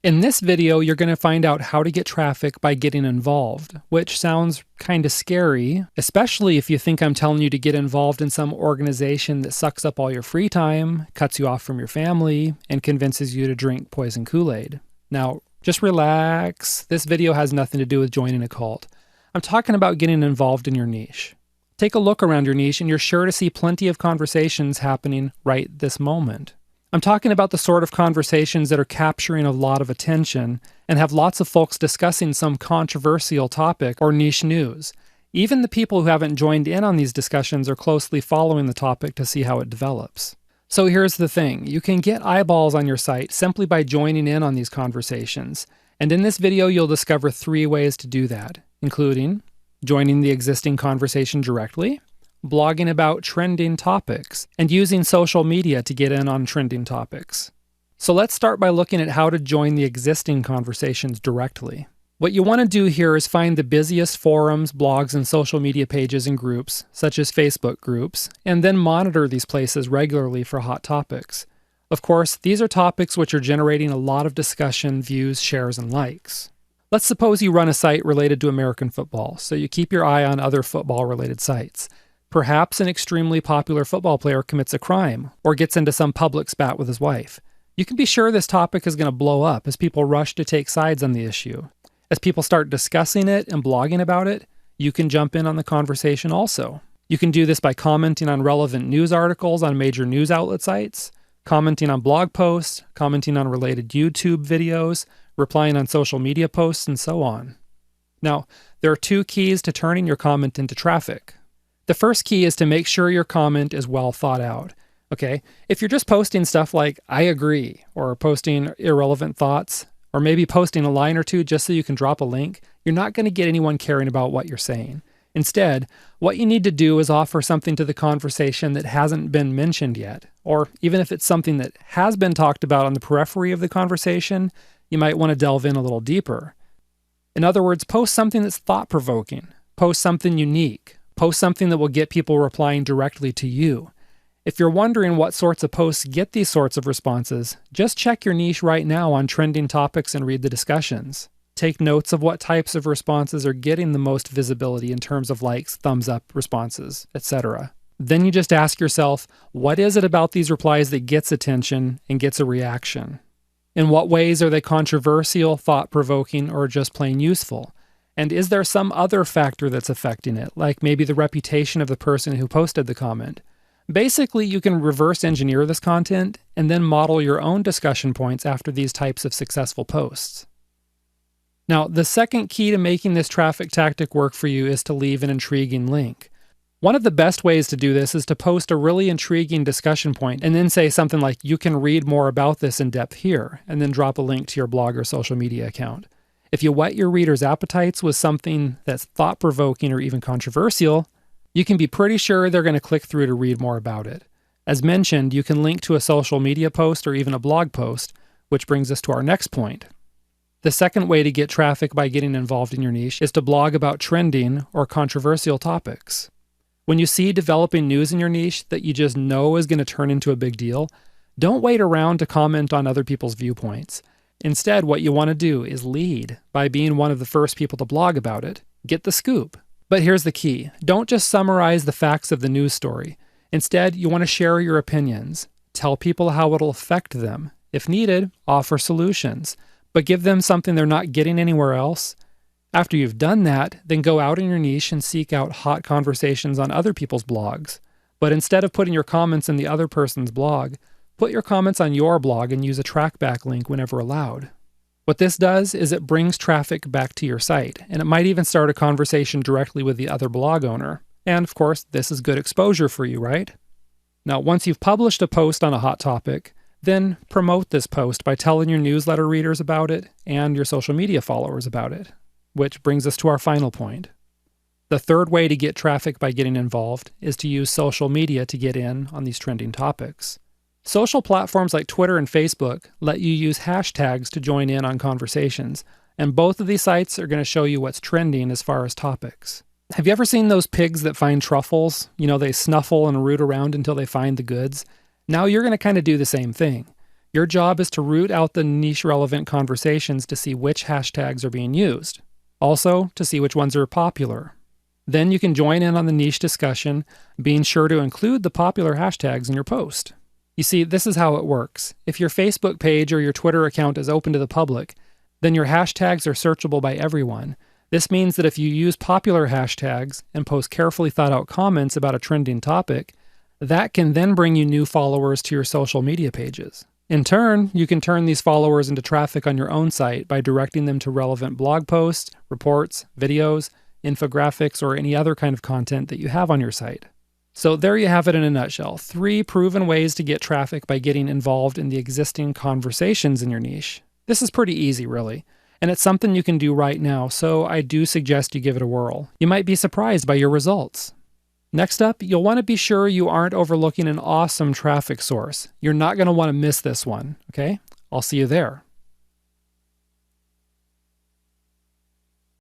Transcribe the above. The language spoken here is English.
In this video, you're going to find out how to get traffic by getting involved, which sounds kind of scary, especially if you think I'm telling you to get involved in some organization that sucks up all your free time, cuts you off from your family, and convinces you to drink poison Kool-Aid. Now, just relax. This video has nothing to do with joining a cult. I'm talking about getting involved in your niche. Take a look around your niche and you're sure to see plenty of conversations happening right this moment. I'm talking about the sort of conversations that are capturing a lot of attention and have lots of folks discussing some controversial topic or niche news. Even the people who haven't joined in on these discussions are closely following the topic to see how it develops. So here's the thing, you can get eyeballs on your site simply by joining in on these conversations. And in this video, you'll discover 3 ways to do that, including joining the existing conversation directly, blogging about trending topics, and using social media to get in on trending topics. So let's start by looking at how to join the existing conversations directly. What you want to do here is find the busiest forums, blogs, and social media pages and groups, such as Facebook groups, and then monitor these places regularly for hot topics. Of course, these are topics which are generating a lot of discussion, views, shares, and likes. Let's suppose you run a site related to American football, so you keep your eye on other football-related sites. Perhaps an extremely popular football player commits a crime or gets into some public spat with his wife. You can be sure this topic is going to blow up as people rush to take sides on the issue. As people start discussing it and blogging about it, you can jump in on the conversation also. You can do this by commenting on relevant news articles on major news outlet sites, commenting on blog posts, commenting on related YouTube videos, replying on social media posts, and so on. Now, there are 2 keys to turning your comment into traffic. The first key is to make sure your comment is well thought out. Okay, if you're just posting stuff like, I agree, or posting irrelevant thoughts, or maybe posting a line or 2 just so you can drop a link, you're not going to get anyone caring about what you're saying. Instead, what you need to do is offer something to the conversation that hasn't been mentioned yet, or even if it's something that has been talked about on the periphery of the conversation, you might want to delve in a little deeper. In other words, post something that's thought-provoking, post something unique, post something that will get people replying directly to you. If you're wondering what sorts of posts get these sorts of responses, just check your niche right now on trending topics and read the discussions. Take notes of what types of responses are getting the most visibility in terms of likes, thumbs up responses, etc. Then you just ask yourself, what is it about these replies that gets attention and gets a reaction? In what ways are they controversial, thought-provoking, or just plain useful? And is there some other factor that's affecting it, like maybe the reputation of the person who posted the comment? Basically, you can reverse engineer this content and then model your own discussion points after these types of successful posts. Now, the second key to making this traffic tactic work for you is to leave an intriguing link. One of the best ways to do this is to post a really intriguing discussion point and then say something like, you can read more about this in depth here, and then drop a link to your blog or social media account. If you whet your readers' appetites with something that's thought-provoking or even controversial, you can be pretty sure they're going to click through to read more about it. As mentioned, you can link to a social media post or even a blog post, which brings us to our next point. The second way to get traffic by getting involved in your niche is to blog about trending or controversial topics. When you see developing news in your niche that you just know is going to turn into a big deal, don't wait around to comment on other people's viewpoints. Instead, what you want to do is lead by being one of the first people to blog about it. Get the scoop. But here's the key. Don't just summarize the facts of the news story. Instead, you want to share your opinions. Tell people how it'll affect them. If needed, offer solutions. But give them something they're not getting anywhere else. After you've done that, then go out in your niche and seek out hot conversations on other people's blogs. But instead of putting your comments in the other person's blog, put your comments on your blog and use a trackback link whenever allowed. What this does is it brings traffic back to your site, and it might even start a conversation directly with the other blog owner. And of course, this is good exposure for you, right? Now, once you've published a post on a hot topic, then promote this post by telling your newsletter readers about it and your social media followers about it. Which brings us to our final point. The third way to get traffic by getting involved is to use social media to get in on these trending topics. Social platforms like Twitter and Facebook let you use hashtags to join in on conversations, and both of these sites are going to show you what's trending as far as topics. Have you ever seen those pigs that find truffles? You know, they snuffle and root around until they find the goods. Now you're going to kind of do the same thing. Your job is to root out the niche relevant conversations to see which hashtags are being used. Also, to see which ones are popular. Then you can join in on the niche discussion, being sure to include the popular hashtags in your post. You see, this is how it works. If your Facebook page or your Twitter account is open to the public, then your hashtags are searchable by everyone. This means that if you use popular hashtags and post carefully thought out comments about a trending topic, that can then bring you new followers to your social media pages. In turn, you can turn these followers into traffic on your own site by directing them to relevant blog posts, reports, videos, infographics, or any other kind of content that you have on your site. So there you have it in a nutshell. 3 proven ways to get traffic by getting involved in the existing conversations in your niche. This is pretty easy, really. And it's something you can do right now, so I do suggest you give it a whirl. You might be surprised by your results. Next up, you'll want to be sure you aren't overlooking an awesome traffic source. You're not going to want to miss this one, okay? I'll see you there.